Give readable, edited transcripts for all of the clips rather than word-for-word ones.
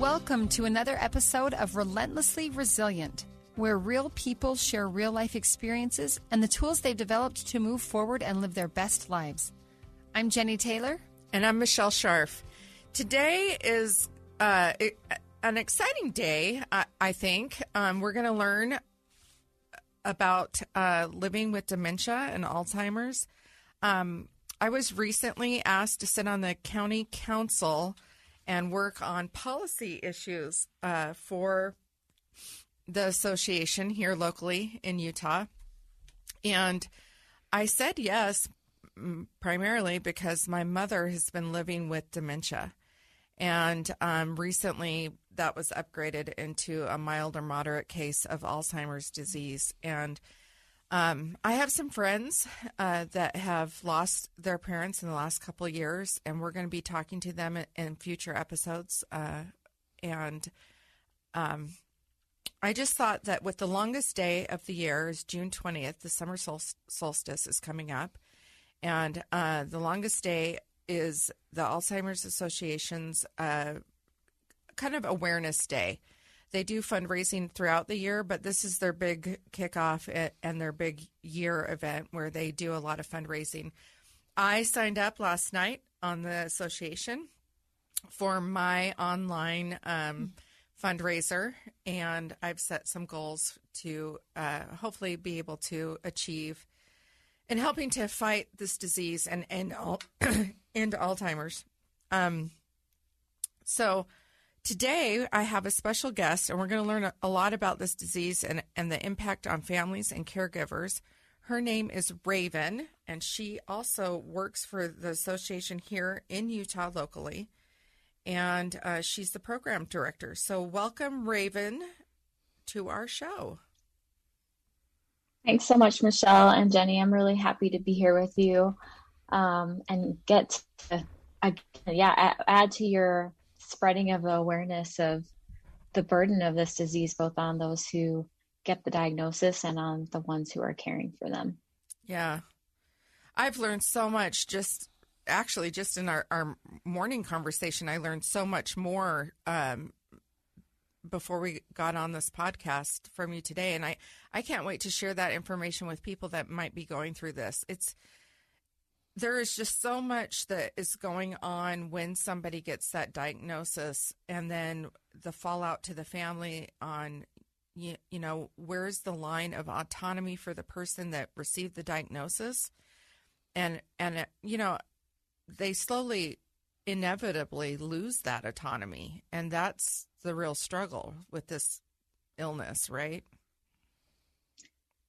Welcome to another episode of Relentlessly Resilient, where real people share real-life experiences and the tools they've developed to move forward and live their best lives. I'm Jennie Taylor. And I'm Michelle Scharf. Today is an exciting day, I think. We're going to learn about living with dementia and Alzheimer's. I was recently asked to sit on the county council and work on policy issues for the association here locally in Utah. And I said yes, primarily because my mother has been living with dementia. And recently that was upgraded into a mild or moderate case of Alzheimer's disease. And I have some friends that have lost their parents in the last couple of years, and we're going to be talking to them in future episodes. And I just thought that with the longest day of the year is June 20th, the summer solstice is coming up. And the longest day is the Alzheimer's Association's kind of awareness day. They do fundraising throughout the year, but this is their big kickoff and their big year event where they do a lot of fundraising. I signed up last night on the association for my online fundraiser, and I've set some goals to hopefully be able to achieve in helping to fight this disease and end Alzheimer's. So today I have a special guest, and we're going to learn a lot about this disease and the impact on families and caregivers. Her name is Raven, and she also works for the association here in Utah locally, and she's the program director. So welcome, Raven, to our show. Thanks so much, Michelle and Jennie. I'm really happy to be here with you and get to add to your spreading of the awareness of the burden of this disease, both on those who get the diagnosis and on the ones who are caring for them. Yeah. I've learned so much just in our morning conversation. I learned so much more before we got on this podcast from you today. And I can't wait to share that information with people that might be going through this. There is just so much that is going on when somebody gets that diagnosis, and then the fallout to the family on, you know, where's the line of autonomy for the person that received the diagnosis? And you know, they slowly, inevitably lose that autonomy. And that's the real struggle with this illness, right?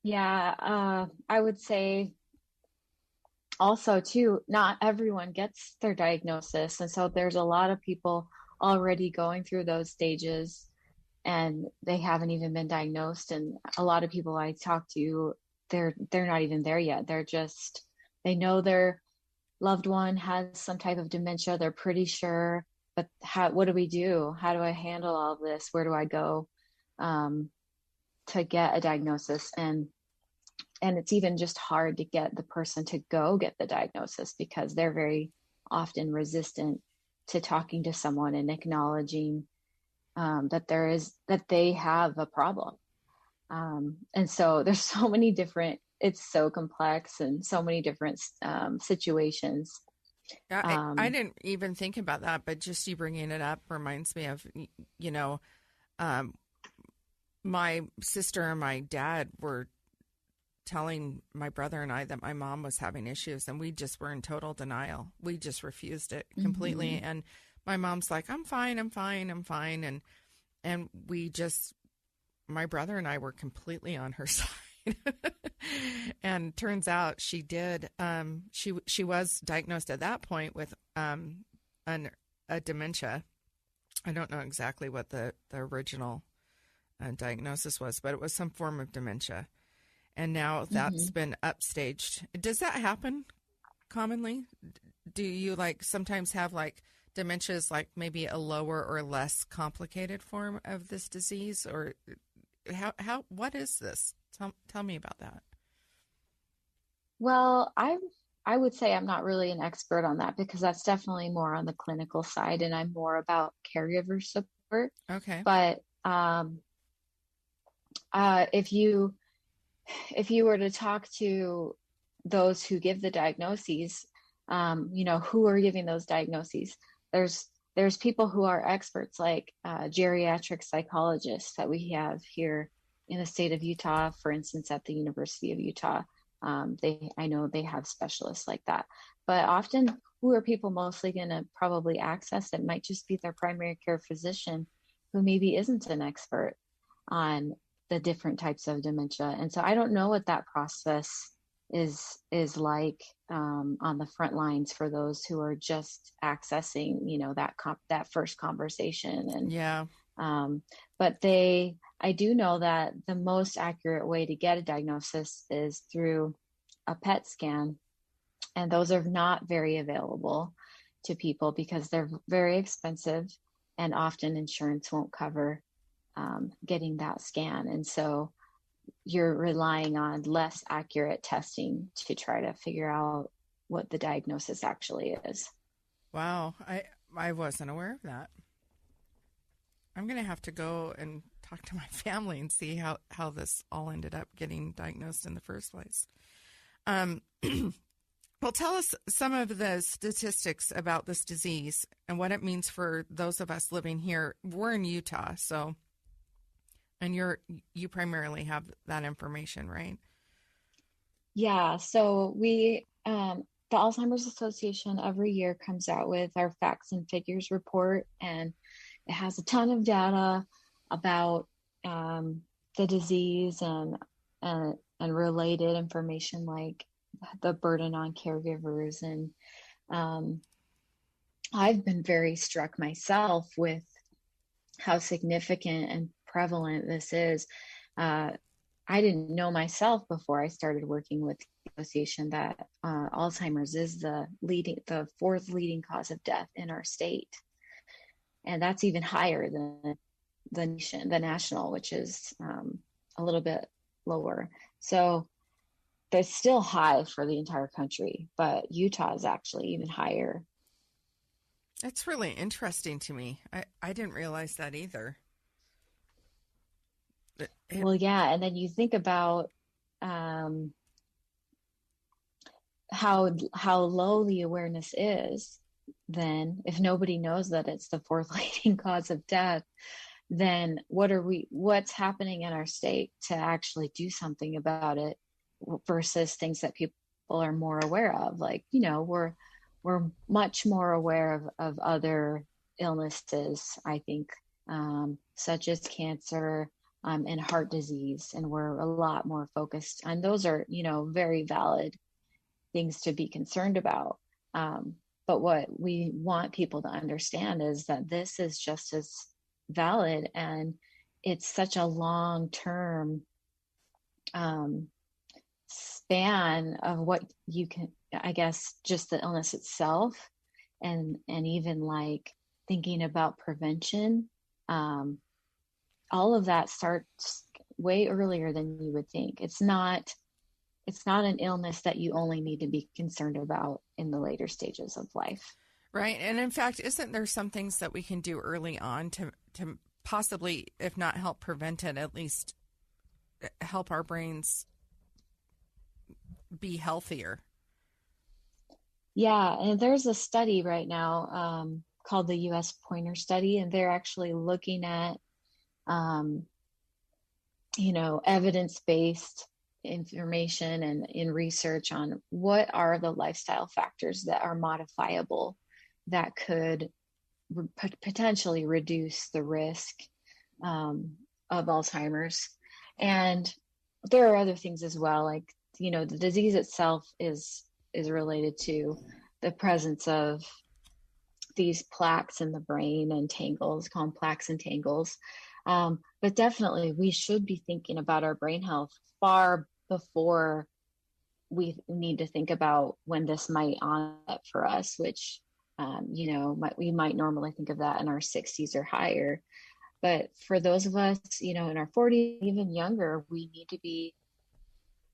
Yeah, I would say also, too, not everyone gets their diagnosis. And so there's a lot of people already going through those stages and they haven't even been diagnosed. And a lot of people I talk to, they're not even there yet. They know their loved one has some type of dementia. They're pretty sure, but what do we do? How do I handle all of this? Where do I go to get a diagnosis? And it's even just hard to get the person to go get the diagnosis because they're very often resistant to talking to someone and acknowledging that they have a problem. And so there's so many different, it's so complex and so many different situations. I didn't even think about that, but just you bringing it up reminds me of, you know, my sister and my dad were telling my brother and I that my mom was having issues, and we just were in total denial. We just refused it completely. Mm-hmm. And my mom's like, I'm fine. And my brother and I were completely on her side. And turns out she did. She was diagnosed at that point with a dementia. I don't know exactly what the original diagnosis was, but it was some form of dementia. And now that's been upstaged. Does that happen commonly? Do you sometimes have dementia is maybe a lower or less complicated form of this disease? Or what is this? Tell me about that. Well, I would say I'm not really an expert on that because that's definitely more on the clinical side, and I'm more about caregiver support Okay. But if you were to talk to those who give the diagnoses, who are giving those diagnoses, there's people who are experts, like geriatric psychologists that we have here in the state of Utah, for instance, at the University of Utah. I know they have specialists like that. But often, who are people mostly going to probably access? It might just be their primary care physician, who maybe isn't an expert on the different types of dementia. And so I don't know what that process is like on the front lines for those who are just accessing, that first conversation. And yeah. But I do know that the most accurate way to get a diagnosis is through a PET scan. And those are not very available to people because they're very expensive, and often insurance won't cover getting that scan. And so you're relying on less accurate testing to try to figure out what the diagnosis actually is. Wow. I wasn't aware of that. I'm going to have to go and talk to my family and see how this all ended up getting diagnosed in the first place. Well, tell us some of the statistics about this disease and what it means for those of us living here. We're in Utah, and you primarily have that information, right? Yeah. So the Alzheimer's Association every year comes out with our facts and figures report, and it has a ton of data about the disease and related information like the burden on caregivers. And I've been very struck myself with how significant and prevalent this is. I didn't know myself before I started working with the association that Alzheimer's is the fourth leading cause of death in our state. And that's even higher than the national, which is a little bit lower. So that's still high for the entire country, but Utah is actually even higher. That's really interesting to me. I didn't realize that either. Well, yeah. And then you think about how low the awareness is. Then if nobody knows that it's the fourth leading cause of death, then what's happening in our state to actually do something about it versus things that people are more aware of? Like, we're much more aware of other illnesses, I think, such as cancer and heart disease. And we're a lot more focused. And those are, very valid things to be concerned about. But what we want people to understand is that this is just as valid, and it's such a long-term span of what you can, I guess, just the illness itself, and even like thinking about prevention. All of that starts way earlier than you would think. It's not an illness that you only need to be concerned about in the later stages of life. Right. And in fact, isn't there some things that we can do early on to possibly, if not help prevent it, at least help our brains be healthier? Yeah. And there's a study right now called the U.S. Pointer Study, and they're actually looking at, evidence-based information and in research on what are the lifestyle factors that are modifiable that could potentially reduce the risk of Alzheimer's. And there are other things as well, like, the disease itself is related to the presence of these plaques in the brain and tangles, called plaques and tangles. But definitely we should be thinking about our brain health far before we need to think about when this might onset for us, which, we might normally think of that in our 60s or higher. But for those of us, in our 40s, even younger, we need to be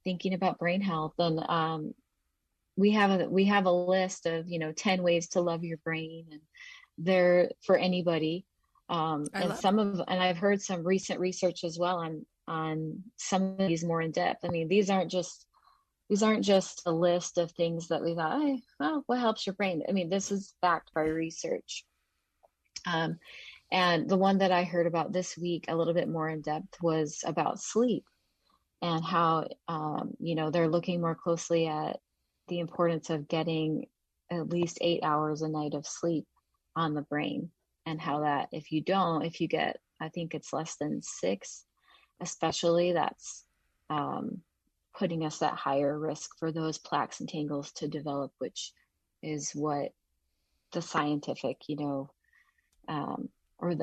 thinking about brain health. And we have a list of, 10 ways to love your brain, and they're for anybody. And I've heard some recent research as well on some of these more in depth. I mean, these aren't just a list of things that we thought, hey, well, what helps your brain? I mean, this is backed by research. And the one that I heard about this week, a little bit more in depth, was about sleep and how, they're looking more closely at the importance of getting at least 8 hours a night of sleep on the brain, and how that if you get, I think it's less than 6, especially, that's putting us at higher risk for those plaques and tangles to develop, which is what the scientific,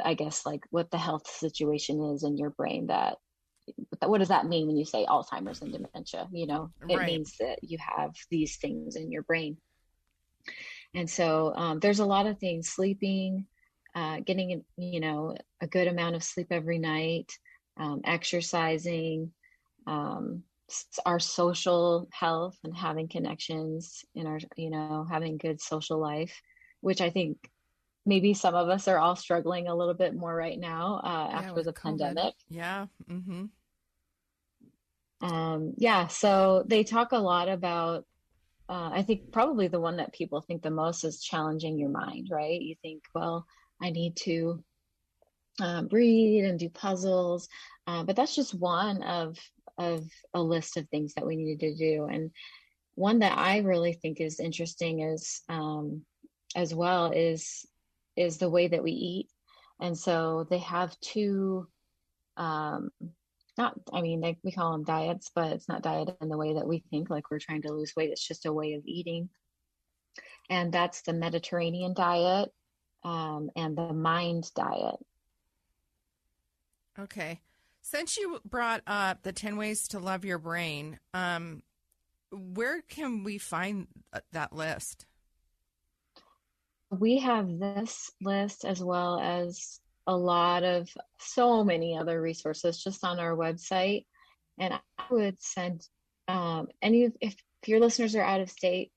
I guess like what the health situation is in your brain. What does that mean when you say Alzheimer's and dementia? It means that you have these things in your brain. And so there's a lot of things: sleeping, getting, a good amount of sleep every night, exercising, our social health and having connections in our, having good social life, which I think maybe some of us are all struggling a little bit more right now after the COVID pandemic. Yeah. Mm-hmm. So they talk a lot about, I think probably the one that people think the most is challenging your mind, right? You think, well, I need to read and do puzzles, but that's just one of a list of things that we needed to do. And one that I really think is interesting is as well is the way that we eat. And so they have two, we call them diets, but it's not diet in the way that we think like we're trying to lose weight. It's just a way of eating. And that's the Mediterranean diet and the mind diet. Okay. Since you brought up the 10 ways to love your brain, where can we find that list? We have this list as well as so many other resources just on our website. And I would send if your listeners are out of state,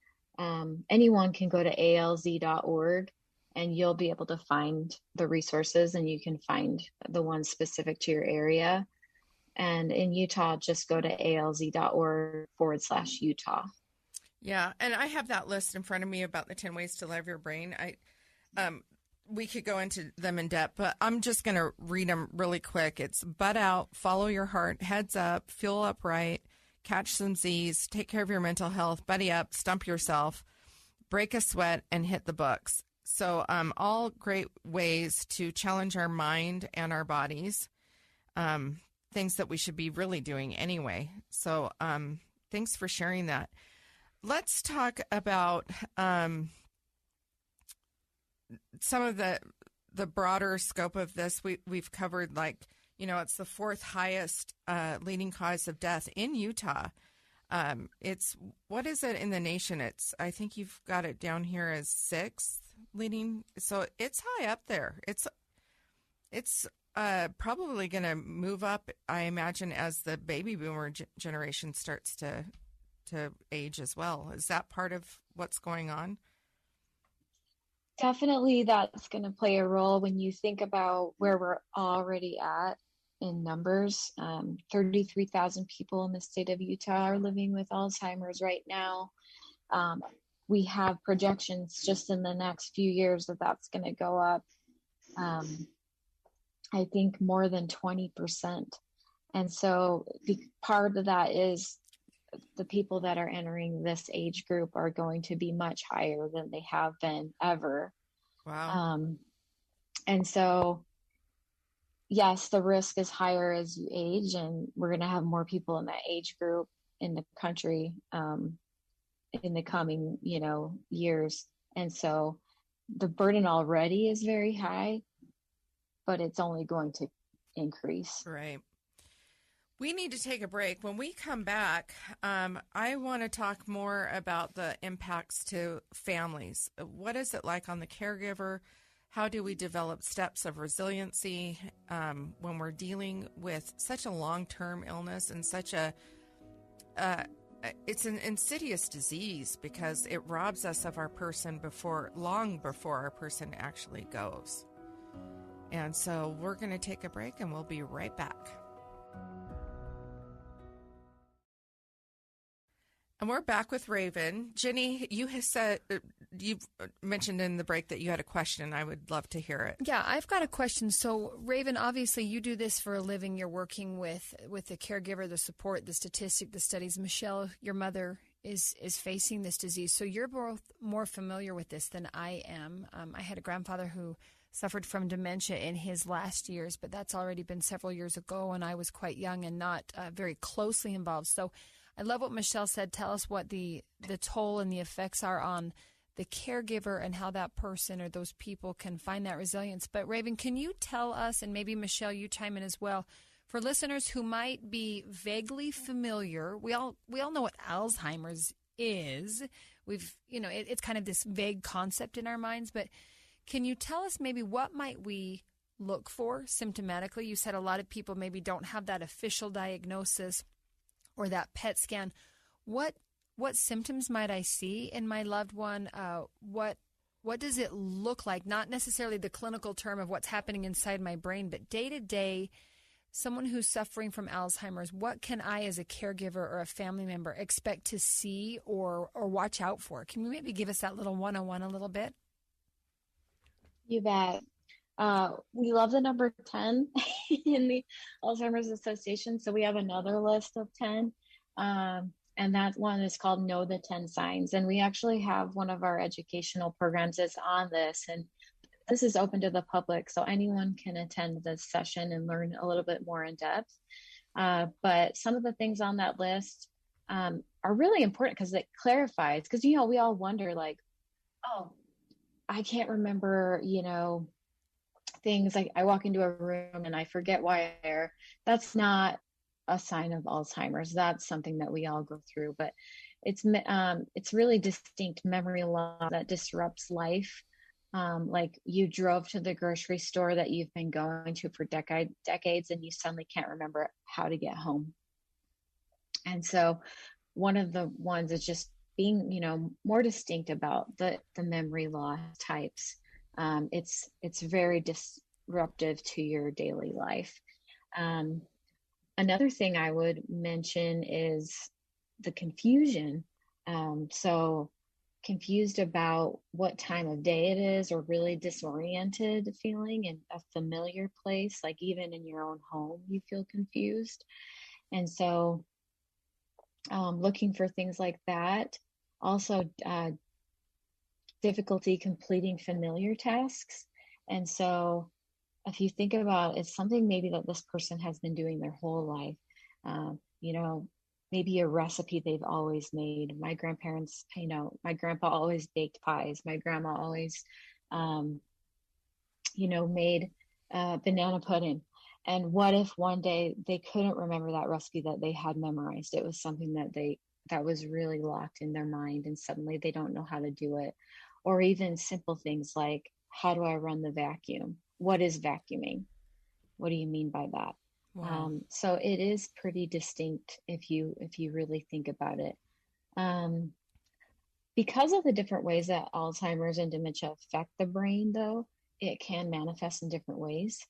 anyone can go to alz.org and you'll be able to find the resources, and you can find the ones specific to your area. And in Utah, just go to alz.org/Utah. Yeah. And I have that list in front of me about the 10 ways to love your brain. We could go into them in depth, but I'm just going to read them really quick. It's butt out, follow your heart, heads up, feel upright, catch some Z's, take care of your mental health, buddy up, stump yourself, break a sweat, and hit the books. So all great ways to challenge our mind and our bodies, things that we should be really doing anyway. So thanks for sharing that. Let's talk about some of the broader scope of this. We've covered, it's the 4th highest leading cause of death in Utah. What is it in the nation? I think you've got it down here as 6th leading. So it's high up there. It's probably going to move up, I imagine, as the baby boomer generation starts to age as well. Is that part of what's going on? Definitely, that's going to play a role when you think about where we're already at in numbers. 33,000 people in the state of Utah are living with Alzheimer's right now. We have projections just in the next few years that that's going to go up, I think, more than 20%. And so part of that is the people that are entering this age group are going to be much higher than they have been ever. Wow. And so, yes, the risk is higher as you age, and we're going to have more people in that age group in the country in the coming, years. And so the burden already is very high, but it's only going to increase. Right. We need to take a break. When we come back, I want to talk more about the impacts to families. What is it like on the caregiver? How do we develop steps of resiliency when we're dealing with such a long-term illness and such it's an insidious disease because it robs us of our person long before our person actually goes. And so we're going to take a break and we'll be right back. And we're back with Raven. Jennie, you've mentioned in the break that you had a question. I would love to hear it. Yeah, I've got a question. So, Raven, obviously you do this for a living. You're working with the caregiver, the support, the statistic, the studies. Michelle, your mother is facing this disease. So you're both more familiar with this than I am. I had a grandfather who suffered from dementia in his last years, but that's already been several years ago, and I was quite young and not very closely involved. So I love what Michelle said. Tell us what the toll and the effects are on the caregiver and how that person or those people can find that resilience. But Raven, can you tell us, and maybe Michelle, you chime in as well, for listeners who might be vaguely familiar, we all know what Alzheimer's is. It's kind of this vague concept in our minds, but can you tell us maybe what might we look for symptomatically? You said a lot of people maybe don't have that official diagnosis or that PET scan. What symptoms might I see in my loved one? What does it look like? Not necessarily the clinical term of what's happening inside my brain, but day to day, someone who's suffering from Alzheimer's, what can I as a caregiver or a family member expect to see or watch out for? Can you maybe give us that little 101 a little bit? You bet. We love the number 10 in the Alzheimer's Association. So we have another list of 10. And that one is called Know the 10 Signs. And we actually have one of our educational programs is on this. And this is open to the public, so anyone can attend this session and learn a little bit more in depth. But some of the things on that list are really important because it clarifies, because, we all wonder like, oh, I can't remember, things like I walk into a room and I forget why I'm there. That's not a sign of Alzheimer's. That's something that we all go through, but it's really distinct memory loss that disrupts life. Like you drove to the grocery store that you've been going to for decades and you suddenly can't remember how to get home. And so one of the ones is just being, more distinct about the memory loss types. It's very disruptive to your daily life. Another thing I would mention is the confusion. So confused about what time of day it is, or really disoriented feeling in a familiar place, like even in your own home, you feel confused. And so looking for things like that. Also, difficulty completing familiar tasks. And so if you think about it's something maybe that this person has been doing their whole life, maybe a recipe they've always made. My grandparents, my grandpa always baked pies. My grandma always, made banana pudding. And what if one day they couldn't remember that recipe that they had memorized? It was something that was really locked in their mind, and suddenly they don't know how to do it. Or even simple things like, how do I run the vacuum? What is vacuuming? What do you mean by that? Wow. So it is pretty distinct if you really think about it. Because of the different ways that Alzheimer's and dementia affect the brain, though, it can manifest in different ways.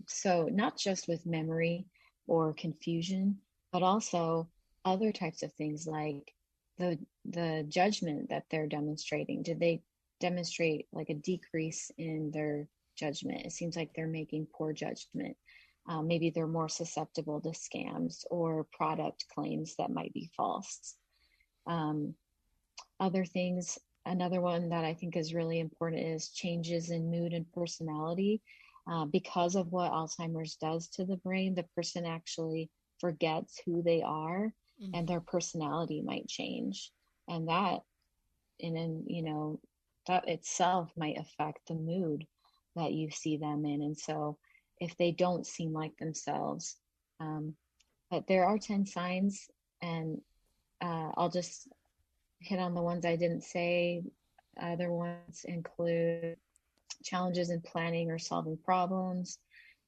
So not just with memory or confusion, but also other types of things like the judgment that they're demonstrating. Did they demonstrate like a decrease in their judgment? It seems like they're making poor judgment. Maybe they're more susceptible to scams or product claims that might be false. Other things, another one that I think is really important is changes in mood and personality. Because of what Alzheimer's does to the brain, the person actually forgets who they are, and their personality might change. And that, that itself might affect the mood that you see them in. And so if they don't seem like themselves, but there are 10 signs, and I'll just hit on the ones I didn't say. Other ones include challenges in planning or solving problems,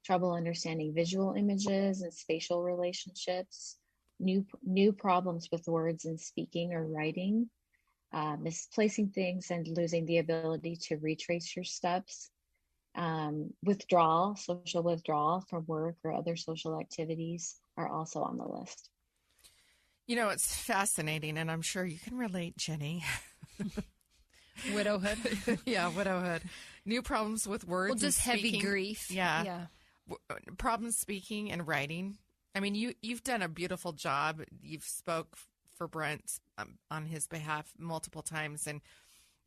trouble understanding visual images and spatial relationships, new problems with words and speaking or writing, misplacing things and losing the ability to retrace your steps, Withdrawal, social withdrawal from work or other social activities are also on the list. It's fascinating, and I'm sure you can relate, Jenny. Widowhood. Yeah, widowhood. New problems with words. Well, just and speaking. Heavy grief. Yeah. Problems speaking and writing. I mean, you've done a beautiful job. You've spoke for Brent on his behalf multiple times, and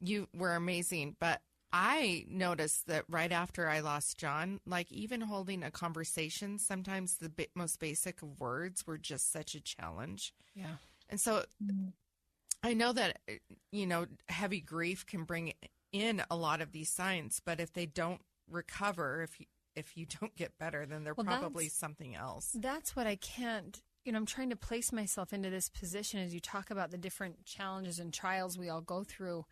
you were amazing. But I noticed that right after I lost John, like even holding a conversation, sometimes the most basic of words were just such a challenge. Yeah. And so I know that, heavy grief can bring in a lot of these signs, but if they don't recover, if you don't get better, then they're probably something else. That's what I can't, I'm trying to place myself into this position as you talk about the different challenges and trials we all go through.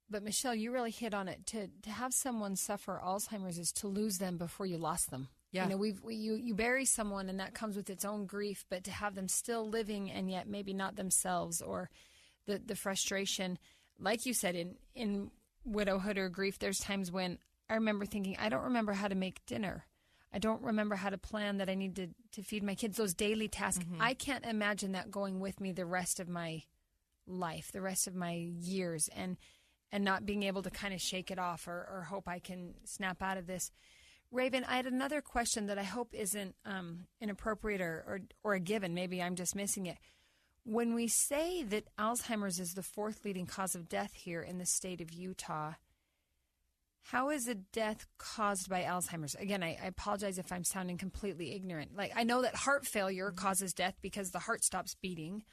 But Michelle, you really hit on it. To have someone suffer Alzheimer's is to lose them before you lost them. Yeah. You bury someone and that comes with its own grief, but to have them still living and yet maybe not themselves, or the frustration, like you said, in widowhood or grief, there's times when I remember thinking, I don't remember how to make dinner. I don't remember how to plan that I need to feed my kids, those daily tasks. Mm-hmm. I can't imagine that going with me the rest of my life, the rest of my years, and not being able to kind of shake it off or hope I can snap out of this. Raven, I had another question that I hope isn't inappropriate or a given. Maybe I'm just missing it. When we say that Alzheimer's is the fourth leading cause of death here in the state of Utah, how is a death caused by Alzheimer's? Again, I apologize if I'm sounding completely ignorant. Like, I know that heart failure causes death because the heart stops beating,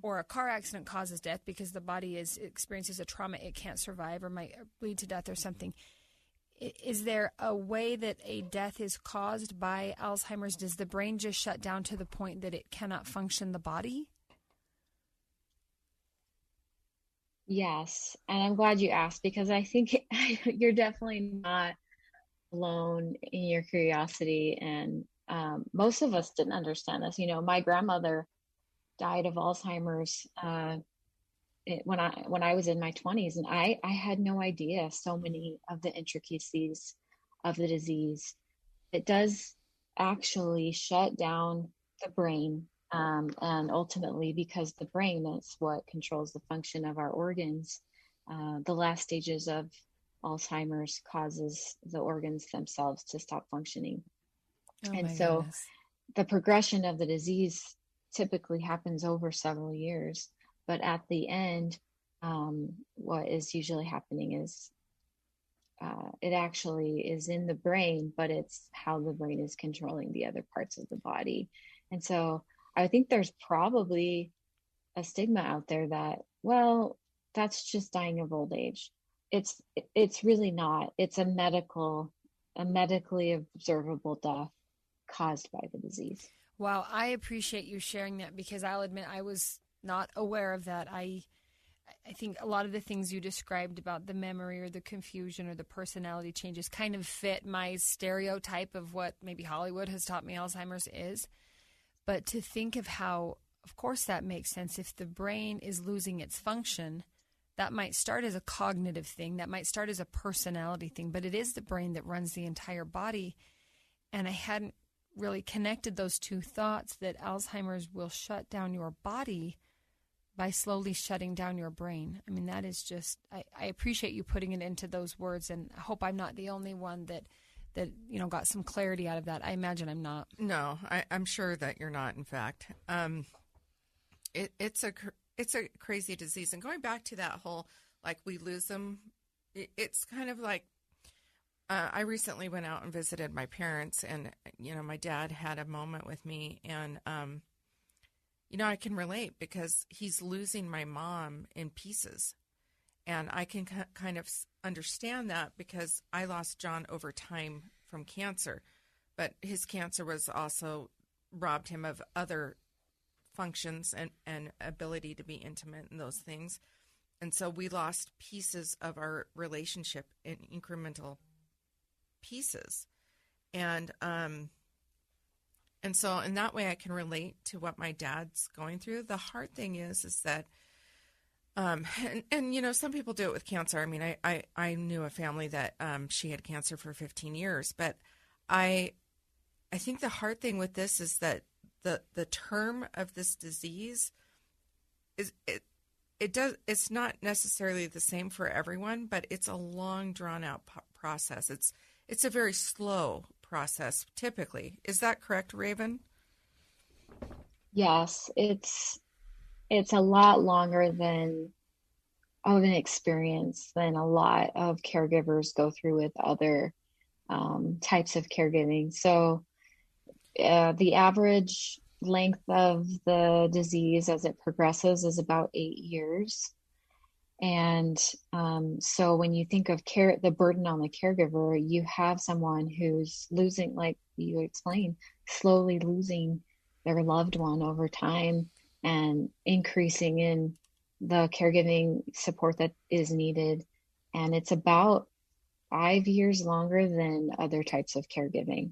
or a car accident causes death because the body experiences a trauma it can't survive or might lead to death or something. Is there a way that a death is caused by Alzheimer's? Does the brain just shut down to the point that it cannot function the body? Yes, and I'm glad you asked, because I think you're definitely not alone in your curiosity. And most of us didn't understand this. My grandmother died of Alzheimer's when I was in my 20s, and I had no idea so many of the intricacies of the disease. It does actually shut down the brain. And ultimately, because the brain is what controls the function of our organs, the last stages of Alzheimer's causes the organs themselves to stop functioning. And so goodness. The progression of the disease typically happens over several years. But at the end, what is usually happening is it actually is in the brain, but it's how the brain is controlling the other parts of the body. And so I think there's probably a stigma out there that, well, that's just dying of old age. It's really not. It's a medically observable death caused by the disease. Wow, I appreciate you sharing that, because I'll admit I was not aware of that. I think a lot of the things you described about the memory or the confusion or the personality changes kind of fit my stereotype of what maybe Hollywood has taught me Alzheimer's is. But to think of how, of course, that makes sense. If the brain is losing its function, that might start as a cognitive thing. That might start as a personality thing. But it is the brain that runs the entire body. And I hadn't really connected those two thoughts, that Alzheimer's will shut down your body by slowly shutting down your brain. I mean, that is just, I appreciate you putting it into those words. And I hope I'm not the only one that got some clarity out of that. I imagine I'm not. No, I'm sure that you're not, in fact. It's a crazy disease. And going back to that whole, like, we lose them, it's kind of like, I recently went out and visited my parents, and, my dad had a moment with me, and, I can relate, because he's losing my mom in pieces. And I can kind of understand that, because I lost John over time from cancer, but his cancer was also robbed him of other functions and ability to be intimate and those things. And so we lost pieces of our relationship in incremental pieces. And so in that way I can relate to what my dad's going through. The hard thing is that And some people do it with cancer. I mean, I knew a family that she had cancer for 15 years, but I think the hard thing with this is that the term of this disease is it's not necessarily the same for everyone, but it's a long drawn out process. It's a very slow process typically. Is that correct, Raven? Yes, it's a lot longer than of an experience than a lot of caregivers go through with other types of caregiving. So the average length of the disease as it progresses is about 8 years. And so when you think of care, the burden on the caregiver, you have someone who's losing, like you explained, slowly losing their loved one over time and increasing in the caregiving support that is needed. And it's about 5 years longer than other types of caregiving.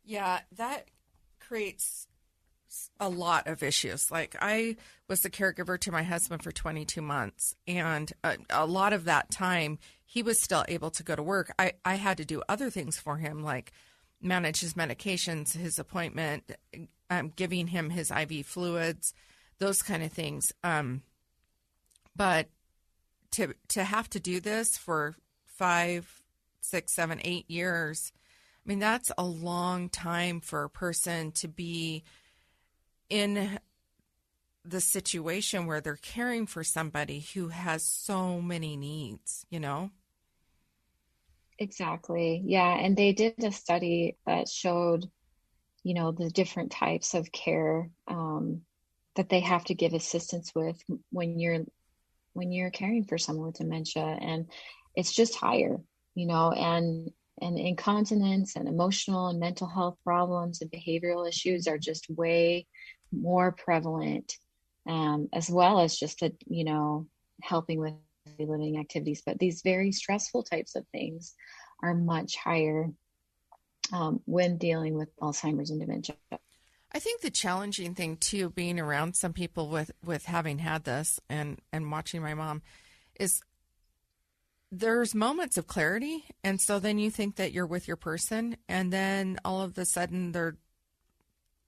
Yeah, that creates a lot of issues. Like I was the caregiver to my husband for 22 months, and a lot of that time he was still able to go to work. I had to do other things for him, like manage his medications, his appointment, giving him his IV fluids, those kind of things. But to have to do this for 5, 6, 7, 8 years, I mean, that's a long time for a person to be in the situation where they're caring for somebody who has so many needs, Exactly. Yeah. And they did a study that showed, the different types of care that they have to give assistance with when you're caring for someone with dementia. And it's just higher, and incontinence and emotional and mental health problems and behavioral issues are just way more prevalent, as well as just helping with living activities. But these very stressful types of things are much higher when dealing with Alzheimer's and dementia. I think the challenging thing too, being around some people with having had this and watching my mom, is there's moments of clarity, and so then you think that you're with your person, and then all of a sudden they're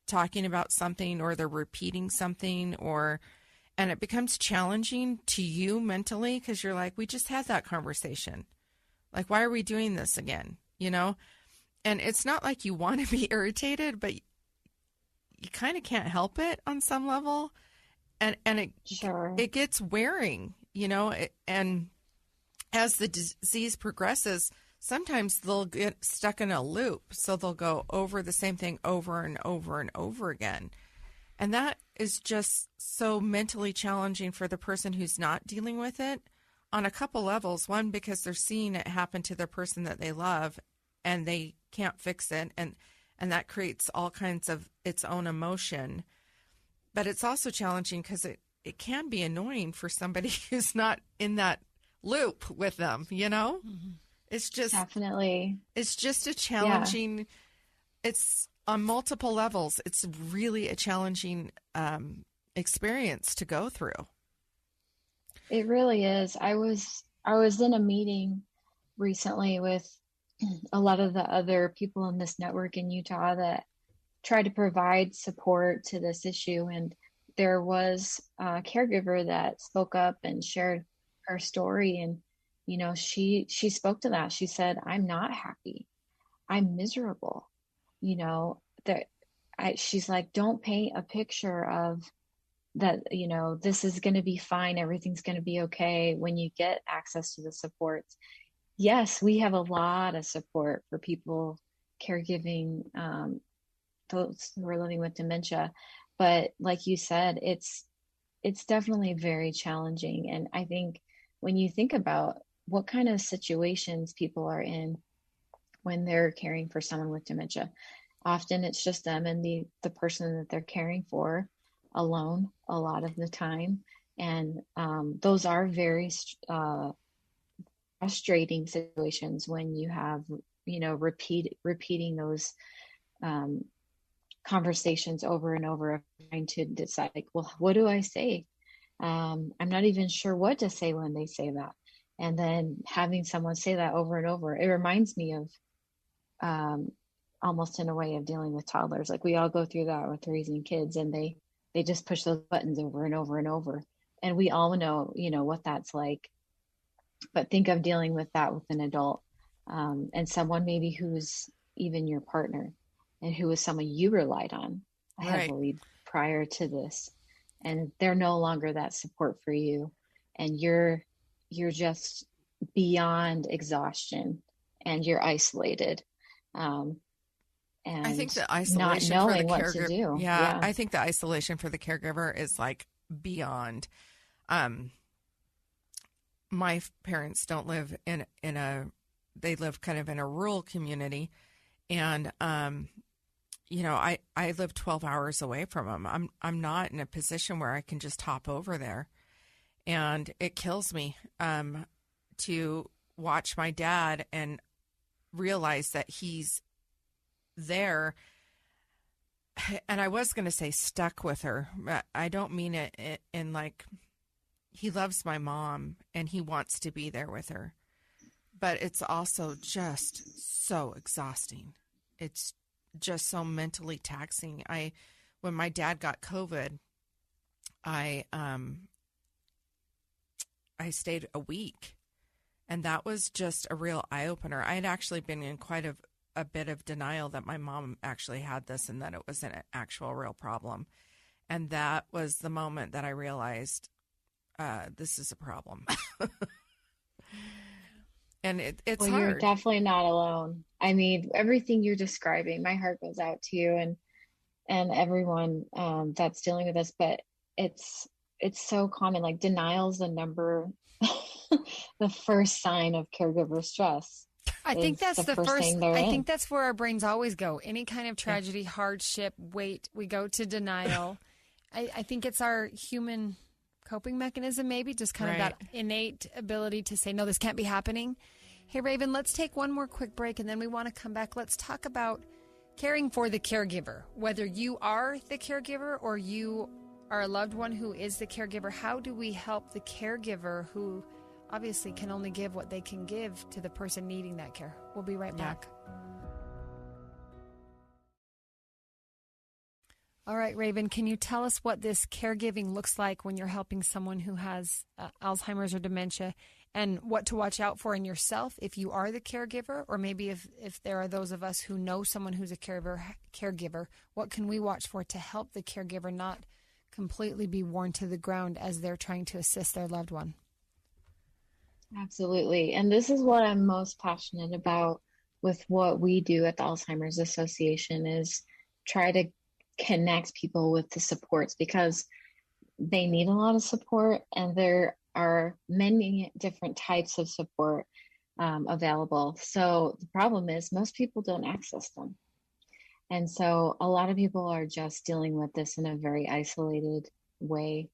talking about something or they're repeating something, and it becomes challenging to you mentally because you're like, we just had that conversation. Like, why are we doing this again? And it's not like you want to be irritated, but you kind of can't help it on some level. And it, Sure. It gets wearing, and as the disease progresses, sometimes they'll get stuck in a loop. So they'll go over the same thing over and over and over again. And that is just so mentally challenging for the person who's not dealing with it on a couple levels. One, because they're seeing it happen to the person that they love and they can't fix it. And that creates all kinds of its own emotion. But it's also challenging because it can be annoying for somebody who's not in that loop with them, Mm-hmm. It's just Definitely. It's just a challenging, it's on multiple levels. It's really a challenging experience to go through. It really is. I was in a meeting recently with a lot of the other people in this network in Utah that try to provide support to this issue. And there was a caregiver that spoke up and shared her story. And, she spoke to that. She said, I'm not happy. I'm miserable. She's like, don't paint a picture of that, this is going to be fine. Everything's going to be okay when you get access to the supports. Yes, we have a lot of support for people caregiving, those who are living with dementia. But like you said, it's definitely very challenging. And I think when you think about what kind of situations people are in when they're caring for someone with dementia, often it's just them and the person that they're caring for alone a lot of the time. And those are very frustrating situations when you have, repeating those conversations over and over, trying to decide, like, well, what do I say? I'm not even sure what to say when they say that. And then having someone say that over and over, it reminds me of almost in a way of dealing with toddlers. Like we all go through that with raising kids, and they just push those buttons over and over and over. And we all know, what that's like. But think of dealing with that with an adult, and someone maybe who's even your partner, and who was someone you relied on heavily prior to this, and they're no longer that support for you, and you're just beyond exhaustion, and you're isolated, and I think the not isolation for the knowing what to caregiver, do. yeah, I think the isolation for the caregiver is like beyond. My parents don't live in they live kind of in a rural community, and I live 12 hours away from them. I'm not in a position where I can just hop over there, and it kills me to watch my dad and realize that he's there. And I was going to say stuck with her. I don't mean it in like, he loves my mom and he wants to be there with her, but it's also just so exhausting. It's just so mentally taxing. When my dad got COVID, I stayed a week, and that was just a real eye opener. I had actually been in quite a bit of denial that my mom actually had this and that it was an actual real problem. And that was the moment that I realized this is a problem. And it's hard. You're definitely not alone. I mean, everything you're describing, my heart goes out to you and everyone that's dealing with this, but it's so common. Like denial's the the first sign of caregiver stress. I think that's the first thing I think that's where our brains always go. Any kind of tragedy, hardship, weight, we go to denial. I think it's our human coping mechanism, maybe just kind of that innate ability to say, no, this can't be happening. Hey, Raven, let's take one more quick break, and then we want to come back. Let's talk about caring for the caregiver, whether you are the caregiver or you are a loved one who is the caregiver. How do we help the caregiver who obviously can only give what they can give to the person needing that care? We'll be right back. All right, Raven, can you tell us what this caregiving looks like when you're helping someone who has Alzheimer's or dementia, and what to watch out for in yourself if you are the caregiver, or maybe if there are those of us who know someone who's a caregiver, what can we watch for to help the caregiver not completely be worn to the ground as they're trying to assist their loved one? Absolutely. And this is what I'm most passionate about with what we do at the Alzheimer's Association, is try to connect people with the supports, because they need a lot of support, and there are many different types of support available. So the problem is most people don't access them. And so a lot of people are just dealing with this in a very isolated way.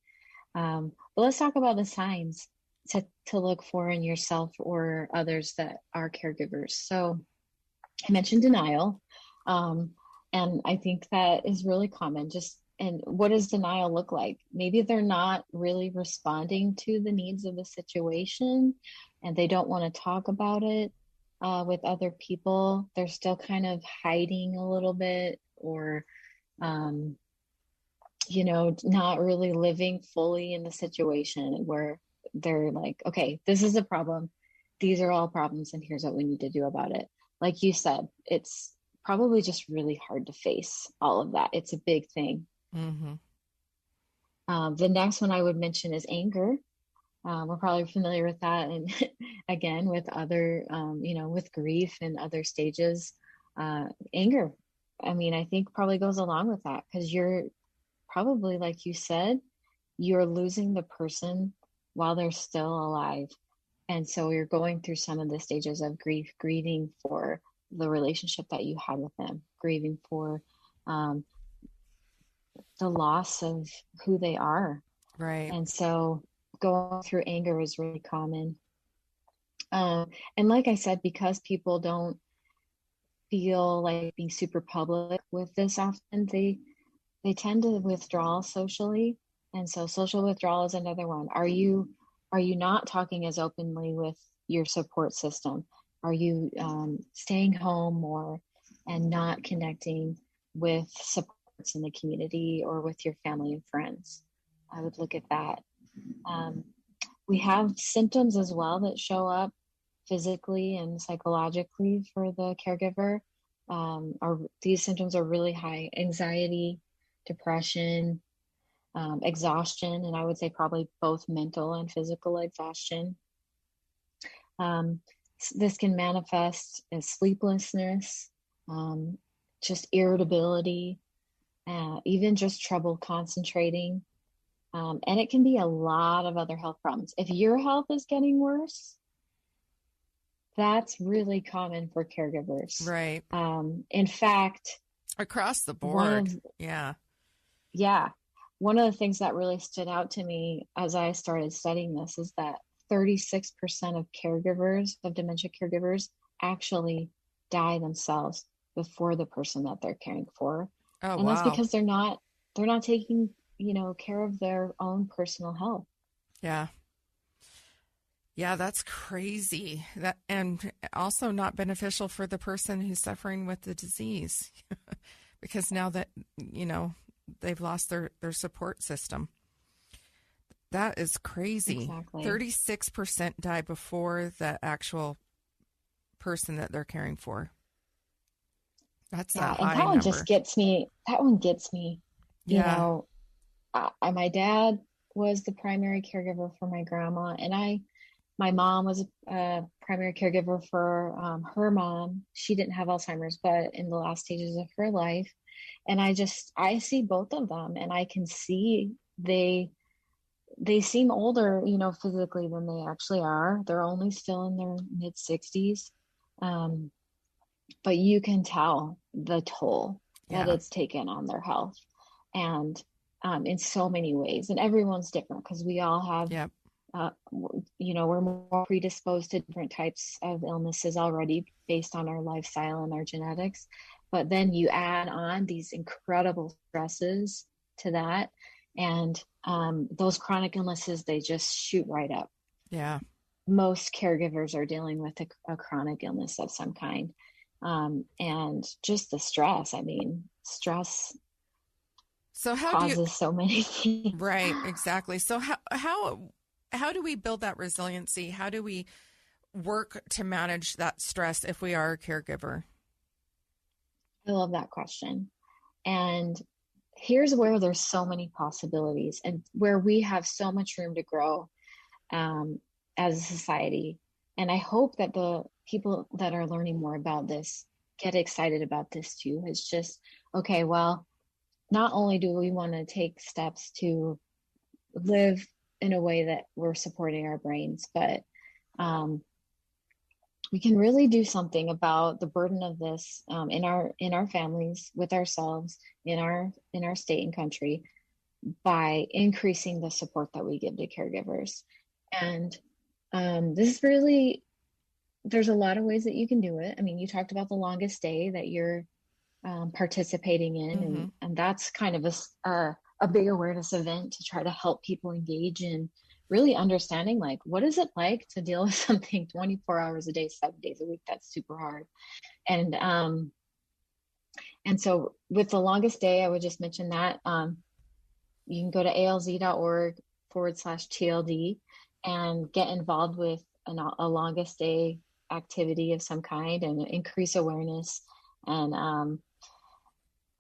But let's talk about the signs to look for in yourself or others that are caregivers. So I mentioned denial. And I think that is really common. And what does denial look like? Maybe they're not really responding to the needs of the situation, and they don't want to talk about it with other people. They're still kind of hiding a little bit, or, not really living fully in the situation, where they're like, okay, this is a problem. These are all problems, and here's what we need to do about it. Like you said, it's probably just really hard to face all of that. It's a big thing. Mm-hmm. The next one I would mention is anger. We're probably familiar with that. And again, with other, with grief and other stages, anger, I think probably goes along with that, because you're probably, like you said, you're losing the person while they're still alive. And so you're going through some of the stages of grief, grieving for the relationship that you had with them, grieving for the loss of who they are. Right. And so going through anger is really common. And like I said, because people don't feel like being super public with this often, they tend to withdraw socially. And so social withdrawal is another one. Are you not talking as openly with your support system? Are you staying home more and not connecting with supports in the community or with your family and friends? I would look at that. We have symptoms as well that show up physically and psychologically for the caregiver. These symptoms are really high: anxiety, depression, exhaustion, and I would say probably both mental and physical exhaustion. This can manifest as sleeplessness, just irritability, even just trouble concentrating. And it can be a lot of other health problems. If your health is getting worse, that's really common for caregivers. Right. In fact, across the board. Yeah. One of the things that really stood out to me as I started studying this is that 36% of dementia caregivers actually die themselves before the person that they're caring for. Oh, and wow. That's because they're not taking, care of their own personal health. Yeah. Yeah, that's crazy. And also not beneficial for the person who's suffering with the disease because now that, they've lost their support system. That is crazy. Exactly. 36% die before the actual person that they're caring for. That's a high and that number. one just gets me. That one gets me. Yeah. My dad was the primary caregiver for my grandma, and my mom was a primary caregiver for her mom. She didn't have Alzheimer's, but in the last stages of her life. And I see both of them, and I can see they seem older, physically than they actually are. They're only still in their mid 60s. But you can tell the toll that it's taken on their health, and in so many ways. And everyone's different because we all have, we're more predisposed to different types of illnesses already based on our lifestyle and our genetics. But then you add on these incredible stresses to that, and those chronic illnesses, they just shoot right up. Yeah. Most caregivers are dealing with a chronic illness of some kind. And just the stress. Stress causes so many things. Right, exactly. So how do we build that resiliency? How do we work to manage that stress if we are a caregiver? I love that question. And here's where there's so many possibilities and where we have so much room to grow as a society. And I hope that the people that are learning more about this get excited about this too. It's just, okay, well, not only do we want to take steps to live in a way that we're supporting our brains, but we can really do something about the burden of this in our families, with ourselves, in our state and country, by increasing the support that we give to caregivers. And this really, there's a lot of ways that you can do it. You talked about the longest day that you're participating in, Mm-hmm. and that's kind of a big awareness event to try to help people engage in really understanding, like, what is it like to deal with something 24 hours a day, 7 days a week? That's super hard. And so with the longest day, I would just mention that you can go to alz.org/TLD and get involved with a longest day activity of some kind and increase awareness and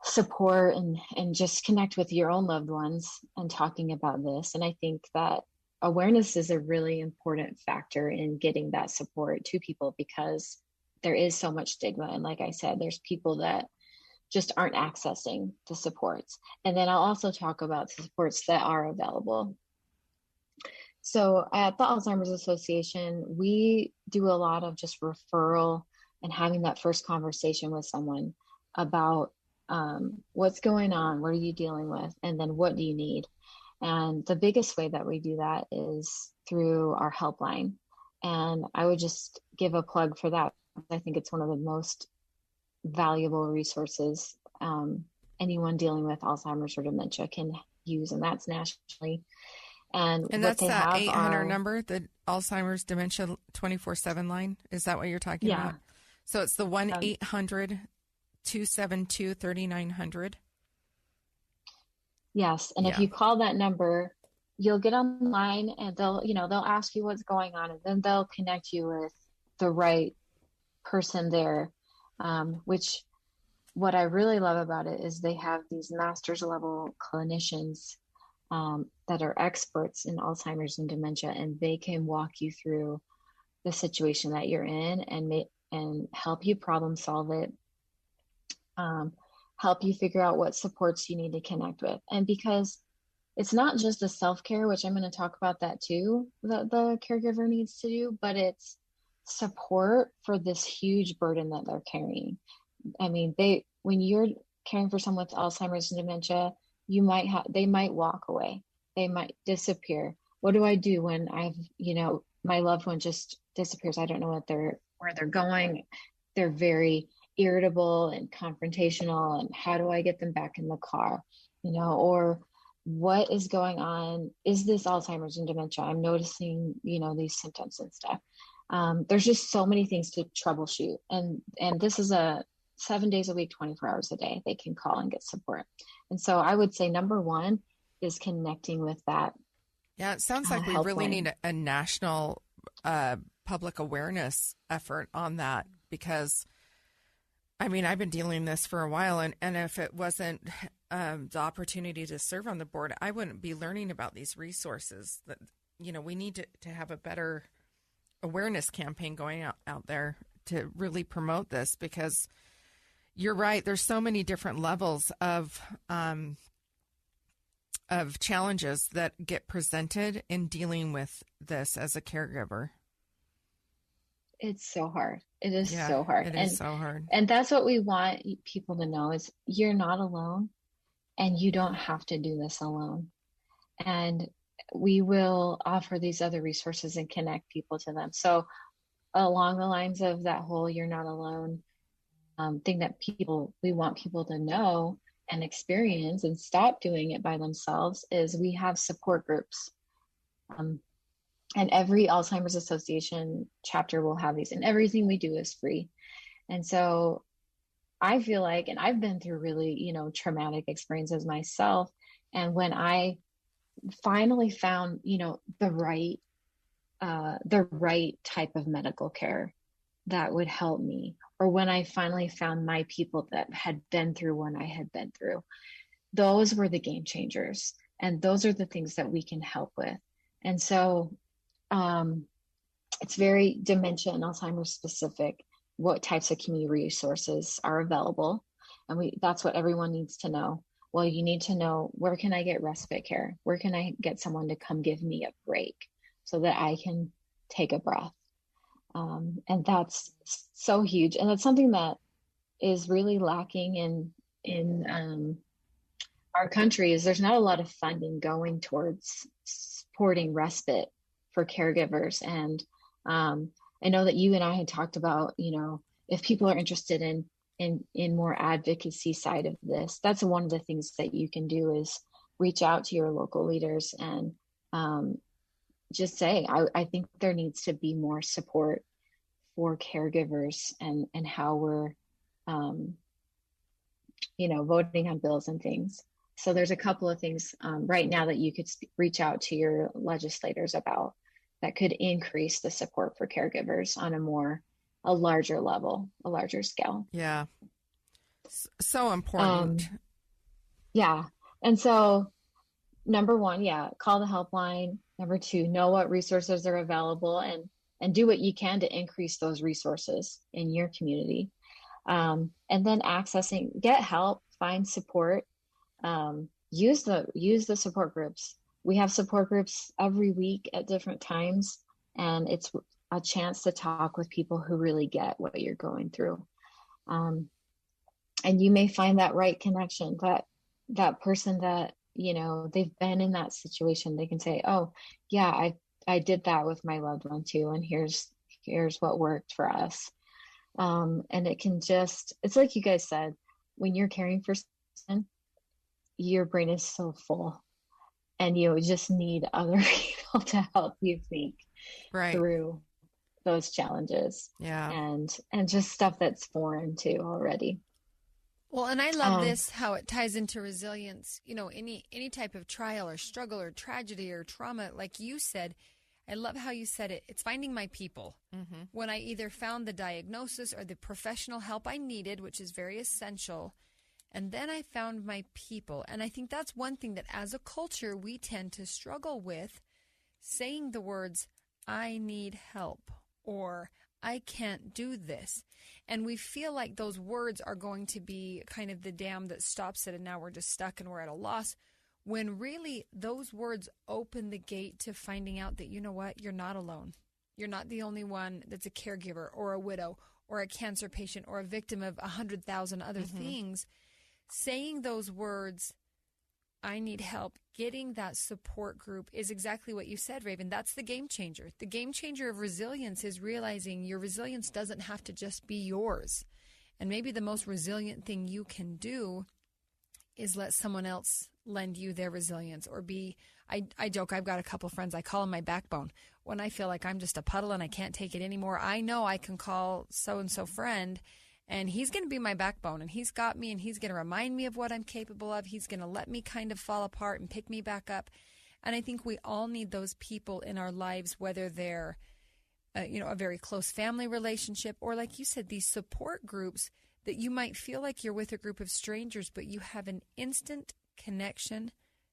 support and just connect with your own loved ones and talking about this. And I think that awareness is a really important factor in getting that support to people, because there is so much stigma. And like I said, there's people that just aren't accessing the supports. And then I'll also talk about the supports that are available. So at the Alzheimer's Association, we do a lot of just referral and having that first conversation with someone about what's going on, what are you dealing with, and then what do you need? And the biggest way that we do that is through our helpline. And I would just give a plug for that. I think it's one of the most valuable resources anyone dealing with Alzheimer's or dementia can use, and that's nationally. And what that's they that have 800 are number, the Alzheimer's Dementia 24/7 line. Is that what you're talking about? So it's the 1-800-272-3900. Yes. And if you call that number, you'll get online and they'll ask you what's going on, and then they'll connect you with the right person there. Which what I really love about it is they have these master's level clinicians that are experts in Alzheimer's and dementia, and they can walk you through the situation that you're in and help you problem solve it, help you figure out what supports you need to connect with. And because it's not just the self-care, which I'm going to talk about that too, that the caregiver needs to do, but it's support for this huge burden that they're carrying. I mean, when you're caring for someone with Alzheimer's and dementia, they might walk away, they might disappear. What do I do when my loved one just disappears? I don't know where they're going. They're very irritable and confrontational, and how do I get them back in the car? Or what is going on? Is this Alzheimer's and dementia? I'm noticing, these symptoms and stuff. There's just so many things to troubleshoot. And this is a 7 days a week, 24 hours a day, they can call and get support. And so I would say number one is connecting with that. Yeah, it sounds like we really need a national public awareness effort on that, because I mean, I've been dealing this for a while, and if it wasn't the opportunity to serve on the board, I wouldn't be learning about these resources. That we need to have a better awareness campaign going out there to really promote this, because you're right. There's so many different levels of challenges that get presented in dealing with this as a caregiver. It's so hard. It is so hard. It is so hard. And that's what we want people to know is you're not alone, and you don't have to do this alone. And we will offer these other resources and connect people to them. So along the lines of that whole you're not alone thing that we want people to know and experience and stop doing it by themselves is we have support groups. And every Alzheimer's Association chapter will have these, and everything we do is free. And so I feel like, and I've been through really, traumatic experiences myself. And when I finally found, the right type of medical care that would help me, or when I finally found my people that had been through what I had been through, those were the game changers. And those are the things that we can help with. And so it's very dementia and Alzheimer's specific, what types of community resources are available. And that's what everyone needs to know. Well, you need to know, where can I get respite care? Where can I get someone to come give me a break so that I can take a breath? And that's so huge. And that's something that is really lacking in our country, is there's not a lot of funding going towards supporting respite for caregivers. And I know that you and I had talked about, if people are interested in more advocacy side of this, that's one of the things that you can do is reach out to your local leaders and just say, I think there needs to be more support for caregivers and how we're, voting on bills and things. So there's a couple of things right now that you could reach out to your legislators about that could increase the support for caregivers on a larger level, a larger scale. Yeah. So important. Yeah. And so number one, call the helpline. Number two, know what resources are available and do what you can to increase those resources in your community. And then get help, find support, use the support groups. We have support groups every week at different times, and it's a chance to talk with people who really get what you're going through. And you may find that right connection, that person that, they've been in that situation. They can say, oh yeah, I did that with my loved one too. And here's what worked for us. And it's like you guys said, when you're caring for someone, your brain is so full and you just need other people to help you think Right. through those challenges, Yeah. and just stuff that's foreign too already. Well, and I love this, how it ties into resilience. Any type of trial or struggle or tragedy or trauma, like you said, I love how you said it. It's finding my people. Mm-hmm. When I either found the diagnosis or the professional help I needed, which is very essential, and then I found my people. And I think that's one thing that as a culture we tend to struggle with, saying the words, I need help, or I can't do this. And we feel like those words are going to be kind of the dam that stops it, and now we're just stuck and we're at a loss, when really those words open the gate to finding out that, you know what, you're not alone. You're not the only one that's a caregiver or a widow or a cancer patient or a victim of 100,000 other things. Saying those words, I need help, getting that support group is exactly what you said, Raven. That's the game changer. The game changer of resilience is realizing your resilience doesn't have to just be yours. And maybe the most resilient thing you can do is let someone else lend you their resilience, or be, I joke, I've got a couple friends, I call them my backbone. When I feel like I'm just a puddle and I can't take it anymore, I know I can call so-and-so friend, and he's going to be my backbone, and he's got me, and he's going to remind me of what I'm capable of. He's going to let me kind of fall apart and pick me back up. And I think we all need those people in our lives, whether they're, a very close family relationship, or like you said, these support groups that you might feel like you're with a group of strangers, but you have an instant connection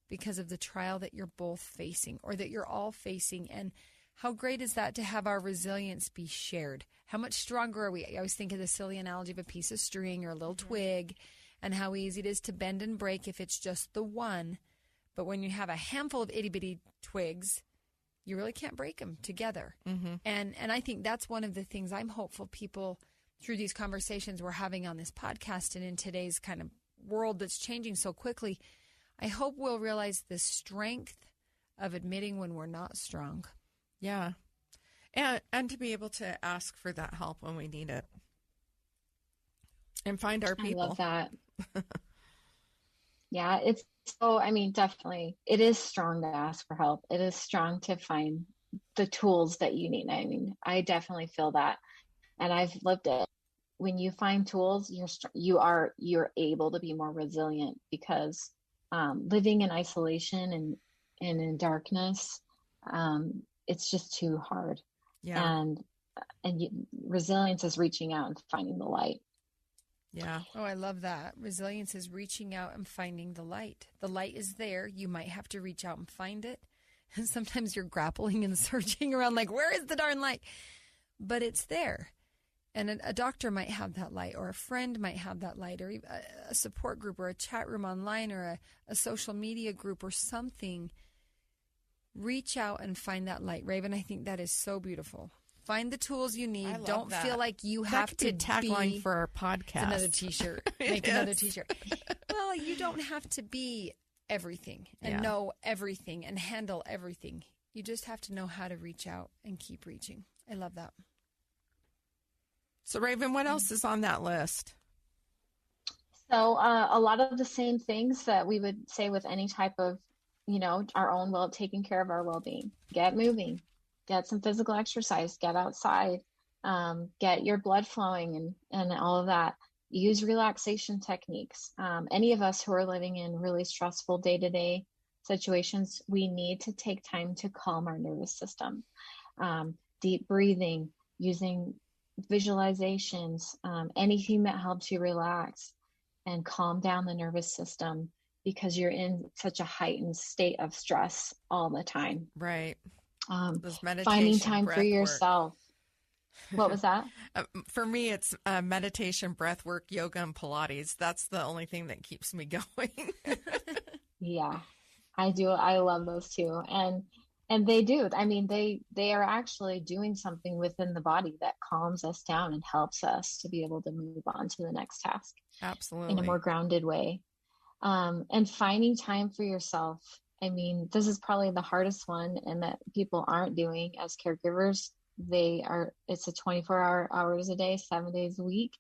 because of the trial that you're both facing, or that you're all facing. And how great is that to have our resilience be shared? How much stronger are we? I always think of the silly analogy of a piece of string or a little twig, and how easy it is to bend and break if it's just the one. But when you have a handful of itty-bitty twigs, you really can't break them together. Mm-hmm. And I think that's one of the things I'm hopeful people, through these conversations we're having on this podcast and in today's kind of world that's changing so quickly, I hope we'll realize the strength of admitting when we're not strong. Yeah. And to be able to ask for that help when we need it. And find our people. I love that. Yeah, it's so, definitely, it is strong to ask for help. It is strong to find the tools that you need. I definitely feel that. And I've lived it. When you find tools, you're able to be more resilient, because living in isolation and in darkness, it's just too hard. Yeah. And resilience is reaching out and finding the light. Yeah. Oh, I love that. Resilience is reaching out and finding the light. The light is there. You might have to reach out and find it. And sometimes you're grappling and searching around like, where is the darn light? But it's there. And a doctor might have that light, or a friend might have that light, or a support group, or a chat room online, or a social media group, or something. Reach out and find that light. Raven, I think that is so beautiful. Find the tools you need. Don't feel like you have to be a tagline for our podcast. It's another T-shirt. Make another T-shirt. Well, you don't have to be everything and know everything and handle everything. You just have to know how to reach out and keep reaching. I love that. So, Raven, what else is on that list? So a lot of the same things that we would say with any type of, our own taking care of our well-being. Get moving, get some physical exercise, get outside, get your blood flowing and all of that. Use relaxation techniques. Any of us who are living in really stressful day-to-day situations, we need to take time to calm our nervous system. Deep breathing, using visualizations, anything that helps you relax and calm down the nervous system, because you're in such a heightened state of stress all the time. Right. Finding time for yourself. What was that? For me, it's meditation, breath work, yoga, and Pilates. That's the only thing that keeps me going. Yeah, I do. I love those too. And they do. They are actually doing something within the body that calms us down and helps us to be able to move on to the next task. Absolutely. In a more grounded way. And finding time for yourself. This is probably the hardest one, and that people aren't doing as caregivers. It's a 24 hours a day, 7 days a week,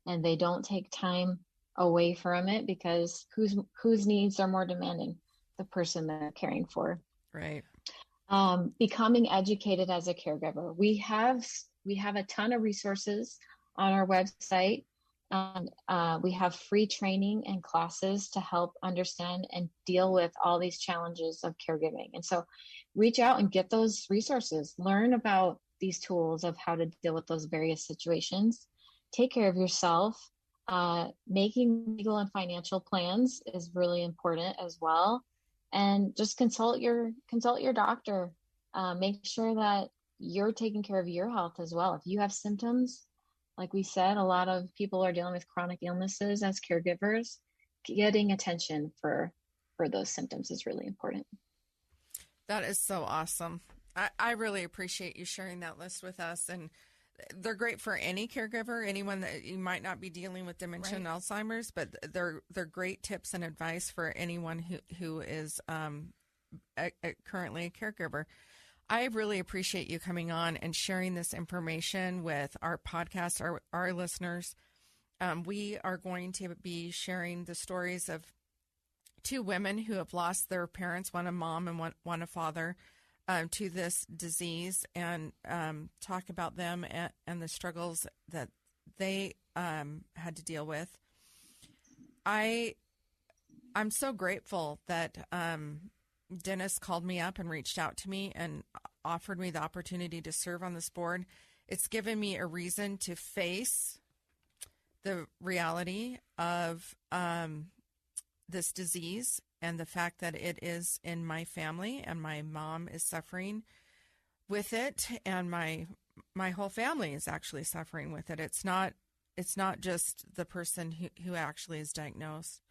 and they don't take time away from it, because whose needs are more demanding? the person they're caring for. Right. Becoming educated as a caregiver. We have a ton of resources on our website. And we have free training and classes to help understand and deal with all these challenges of caregiving. And so reach out and get those resources. Learn about these tools of how to deal with those various situations. Take care of yourself. Making legal and financial plans is really important as well. And just consult your doctor. Make sure that you're taking care of your health as well. If you have symptoms, like we said, a lot of people are dealing with chronic illnesses as caregivers. Getting attention for those symptoms is really important. That is so awesome. I really appreciate you sharing that list with us. And they're great for any caregiver, anyone that you might not be dealing with dementia and Alzheimer's, but they're great tips and advice for anyone who is currently a caregiver. I really appreciate you coming on and sharing this information with our podcast, our listeners. We are going to be sharing the stories of two women who have lost their parents, one a mom and one a father, to this disease, and talk about them and the struggles that they had to deal with. I'm so grateful that Dennis called me up and reached out to me and offered me the opportunity to serve on this board. It's given me a reason to face the reality of this disease and the fact that it is in my family, and my mom is suffering with it, and my whole family is actually suffering with it. It's not just the person who actually is diagnosed.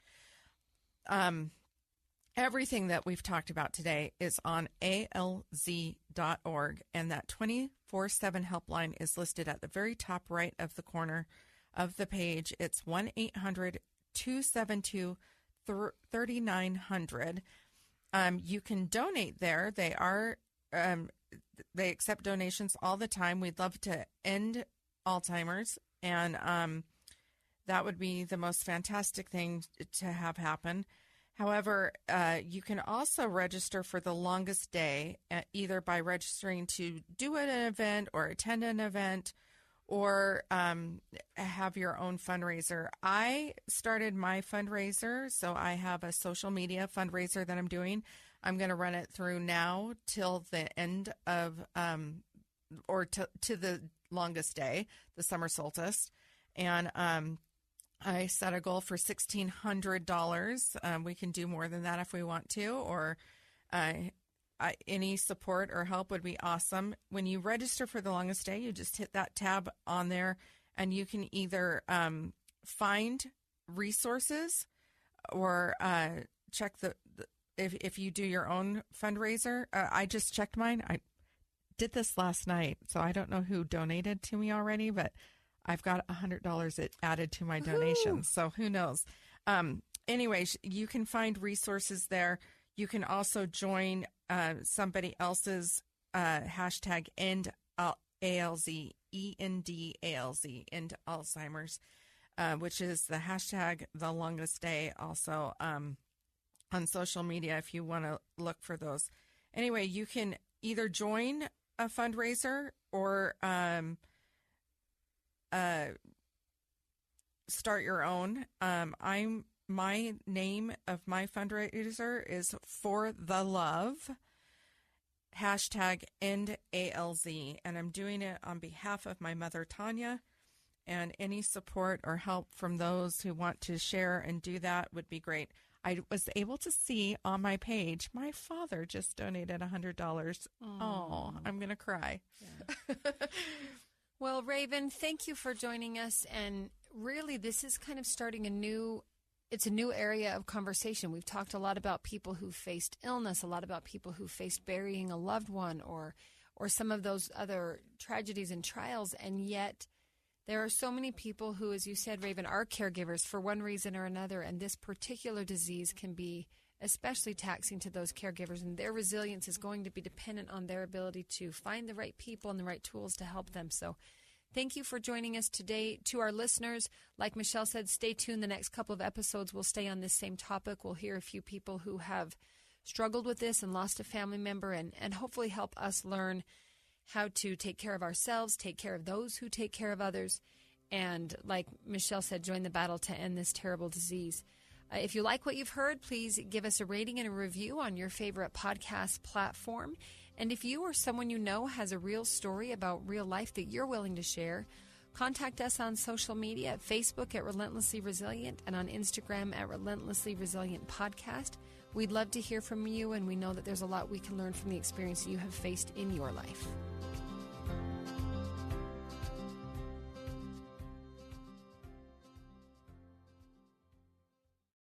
Everything that we've talked about today is on alz.org, and that 24/7 helpline is listed at the very top right of the corner of the page. It's 1-800-272-3900. You can donate there. They accept donations all the time. We'd love to end Alzheimer's, and that would be the most fantastic thing to have happen. However, you can also register for the longest day, either by registering to do an event or attend an event, or have your own fundraiser. I started my fundraiser, so I have a social media fundraiser that I'm doing. I'm going to run it through now till the end of, or to the longest day, the summer solstice. And I set a goal for $1,600. We can do more than that if we want to, or any support or help would be awesome. When you register for the longest day, you just hit that tab on there, and you can either find resources or check if you do your own fundraiser. I just checked mine. I did this last night, so I don't know who donated to me already, but I've got $100 added to my donations, so who knows? Anyways, you can find resources there. You can also join somebody else's hashtag END ALZ, ENDALZ, End Alzheimer's, which is the hashtag the longest day, also on social media if you want to look for those. Anyway, you can either join a fundraiser or start your own. My name of my fundraiser is For the Love, hashtag End ALZ, and I'm doing it on behalf of my mother, Tanya, and any support or help from those who want to share and do that would be great. I was able to see on my page, my father just donated $100. Oh, I'm going to cry. Yeah. Well, Raven, thank you for joining us. And really, this is kind of starting a new area of conversation. We've talked a lot about people who faced illness, a lot about people who faced burying a loved one or some of those other tragedies and trials. And yet there are so many people who, as you said, Raven, are caregivers for one reason or another. And this particular disease can be especially taxing to those caregivers, and their resilience is going to be dependent on their ability to find the right people and the right tools to help them. So thank you for joining us today. To our listeners, like Michelle said, stay tuned. The next couple of episodes will stay on this same topic. We'll hear a few people who have struggled with this and lost a family member, and hopefully help us learn how to take care of ourselves, take care of those who take care of others, and like Michelle said, join the battle to end this terrible disease. If you like what you've heard, please give us a rating and a review on your favorite podcast platform. And if you or someone you know has a real story about real life that you're willing to share, contact us on social media at Facebook at Relentlessly Resilient and on Instagram at Relentlessly Resilient Podcast. We'd love to hear from you, and we know that there's a lot we can learn from the experience you have faced in your life.